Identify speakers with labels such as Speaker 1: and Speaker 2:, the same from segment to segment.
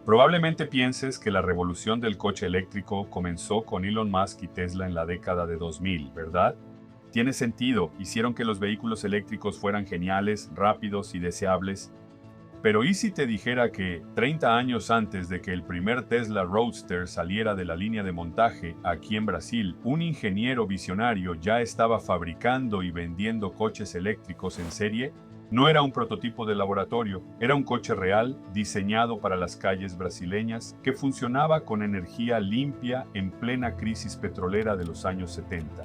Speaker 1: Probablemente pienses que la revolución del coche eléctrico comenzó con Elon Musk y Tesla en la década de 2000, ¿verdad? Tiene sentido, hicieron que los vehículos eléctricos fueran geniales, rápidos y deseables. Pero ¿y si te dijera que 30 años antes de que el primer Tesla Roadster saliera de la línea de montaje aquí en Brasil, un ingeniero visionario ya estaba fabricando y vendiendo coches eléctricos en serie? No era un prototipo de laboratorio, era un coche real diseñado para las calles brasileñas que funcionaba con energía limpia en plena crisis petrolera de los años 70.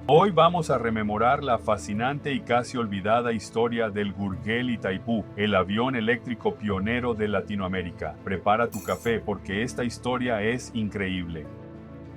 Speaker 1: Hoy vamos a rememorar la fascinante y casi olvidada historia del Gurgel Itaipú, el avión eléctrico pionero de Latinoamérica. Prepara tu café porque esta historia es increíble.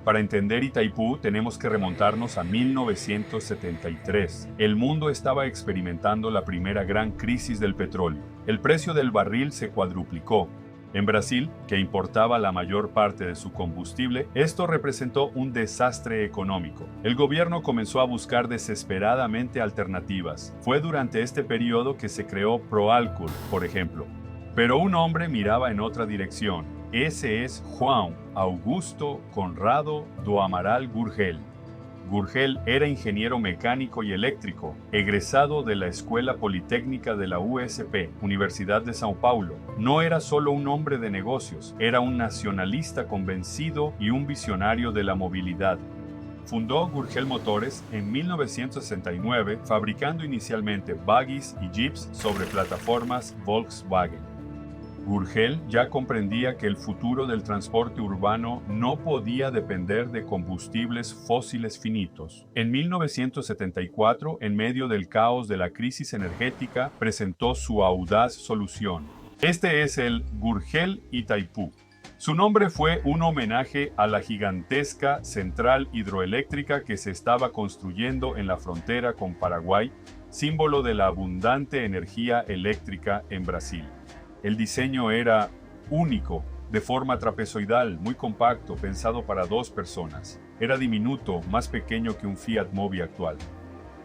Speaker 1: Para entender Itaipú tenemos que remontarnos a 1973. El mundo estaba experimentando la primera gran crisis del petróleo. El precio del barril se cuadruplicó. En Brasil, que importaba la mayor parte de su combustible, esto representó un desastre económico. El gobierno comenzó a buscar desesperadamente alternativas. Fue durante este periodo que se creó Proálcool, por ejemplo. Pero un hombre miraba en otra dirección. Ese es João Augusto Conrado do Amaral Gurgel. Gurgel era ingeniero mecánico y eléctrico, egresado de la Escuela Politécnica de la USP, Universidad de São Paulo. No era solo un hombre de negocios, era un nacionalista convencido y un visionario de la movilidad. Fundó Gurgel Motores en 1969, fabricando inicialmente buggies y jeeps sobre plataformas Volkswagen. Gurgel ya comprendía que el futuro del transporte urbano no podía depender de combustibles fósiles finitos. En 1974, en medio del caos de la crisis energética, presentó su audaz solución. Este es el Gurgel Itaipú. Su nombre fue un homenaje a la gigantesca central hidroeléctrica que se estaba construyendo en la frontera con Paraguay, símbolo de la abundante energía eléctrica en Brasil. El diseño era único, de forma trapezoidal, muy compacto, pensado para 2 personas. Era diminuto, más pequeño que un Fiat Mobi actual.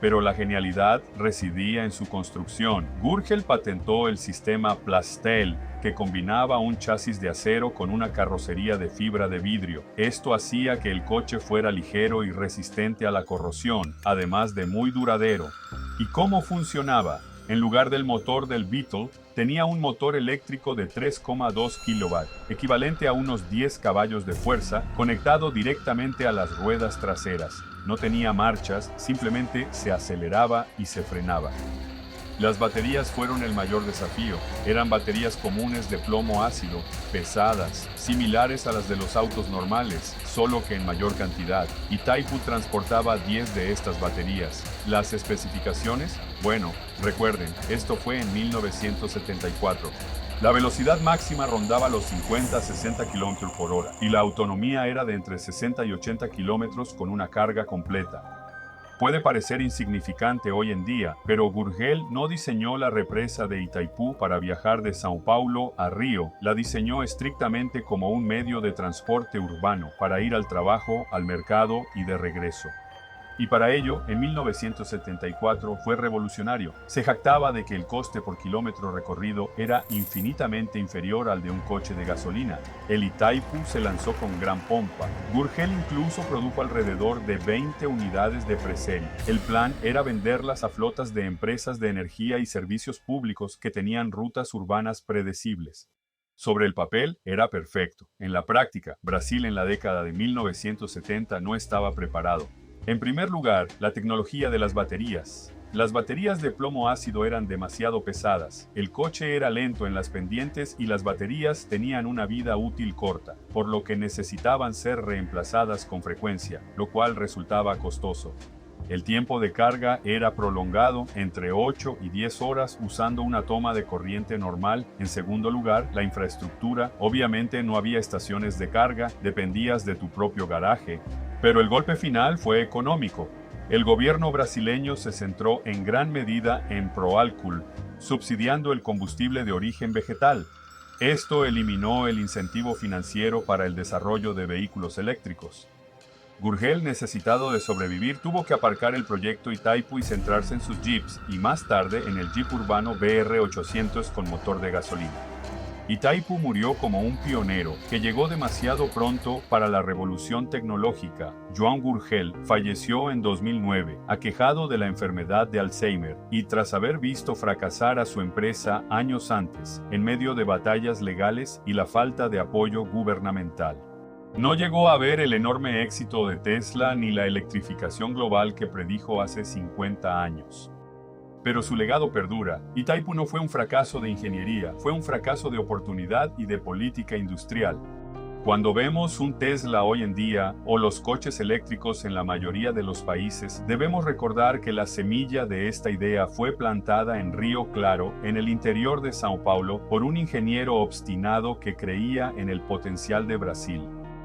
Speaker 1: Pero la genialidad residía en su construcción. Gurgel patentó el sistema Plastel, que combinaba un chasis de acero con una carrocería de fibra de vidrio. Esto hacía que el coche fuera ligero y resistente a la corrosión, además de muy duradero. ¿Y cómo funcionaba? En lugar del motor del Beetle, tenía un motor eléctrico de 3,2 kW, equivalente a unos 10 caballos de fuerza, conectado directamente a las ruedas traseras. No tenía marchas, simplemente se aceleraba y se frenaba. Las baterías fueron el mayor desafío. Eran baterías comunes de plomo ácido, pesadas, similares a las de los autos normales, solo que en mayor cantidad. Itaipú transportaba 10 de estas baterías. Las especificaciones, bueno, recuerden, esto fue en 1974. La velocidad máxima rondaba los 50 a 60 km por hora y la autonomía era de entre 60 y 80 km con una carga completa. Puede parecer insignificante hoy en día, pero Gurgel no diseñó la represa de Itaipú para viajar de São Paulo a Río. La diseñó estrictamente como un medio de transporte urbano para ir al trabajo, al mercado y de regreso. Y para ello, en 1974 fue revolucionario. Se jactaba de que el coste por kilómetro recorrido era infinitamente inferior al de un coche de gasolina. El Itaipú se lanzó con gran pompa. Gurgel incluso produjo alrededor de 20 unidades de presel. El plan era venderlas a flotas de empresas de energía y servicios públicos que tenían rutas urbanas predecibles. Sobre el papel era perfecto. En la práctica, Brasil en la década de 1970 no estaba preparado. En primer lugar, la tecnología de las baterías. Las baterías de plomo ácido eran demasiado pesadas, el coche era lento en las pendientes y las baterías tenían una vida útil corta, por lo que necesitaban ser reemplazadas con frecuencia, lo cual resultaba costoso. El tiempo de carga era prolongado entre 8 y 10 horas usando una toma de corriente normal. En segundo lugar, la infraestructura. Obviamente no había estaciones de carga, dependías de tu propio garaje. Pero el golpe final fue económico. El gobierno brasileño se centró en gran medida en Proálcool, subsidiando el combustible de origen vegetal. Esto eliminó el incentivo financiero para el desarrollo de vehículos eléctricos. Gurgel, necesitado de sobrevivir, tuvo que aparcar el proyecto Itaipú y centrarse en sus jeeps, y más tarde en el jeep urbano BR800 con motor de gasolina. Itaipu murió como un pionero que llegó demasiado pronto para la revolución tecnológica. Joan Gurgel falleció en 2009, aquejado de la enfermedad de Alzheimer, y tras haber visto fracasar a su empresa años antes, en medio de batallas legales y la falta de apoyo gubernamental. No llegó a ver el enorme éxito de Tesla ni la electrificación global que predijo hace 50 años. Pero su legado perdura. Itaipu no fue un fracaso de ingeniería, fue un fracaso de oportunidad y de política industrial. Cuando vemos un Tesla hoy en día o los coches eléctricos en la mayoría de los países, debemos recordar que la semilla de esta idea fue plantada en Río Claro, en el interior de São Paulo, por un ingeniero obstinado que creía en el potencial de Brasil.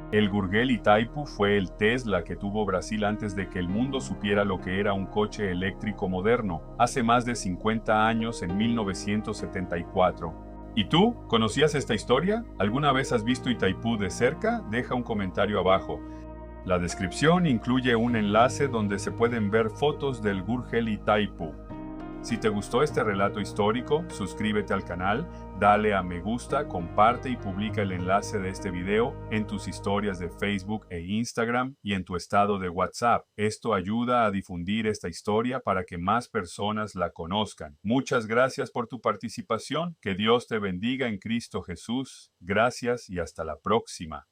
Speaker 1: El Gurgel Itaipu fue el Tesla que tuvo Brasil antes de que el mundo supiera lo que era un coche eléctrico moderno, hace más de 50 años en 1974. ¿Y tú? ¿Conocías esta historia? ¿Alguna vez has visto Itaipu de cerca? Deja un comentario abajo. La descripción incluye un enlace donde se pueden ver fotos del Gurgel Itaipu. Si te gustó este relato histórico, suscríbete al canal, dale a me gusta, comparte y publica el enlace de este video en tus historias de Facebook e Instagram y en tu estado de WhatsApp. Esto ayuda a difundir esta historia para que más personas la conozcan. Muchas gracias por tu participación. Que Dios te bendiga en Cristo Jesús. Gracias y hasta la próxima.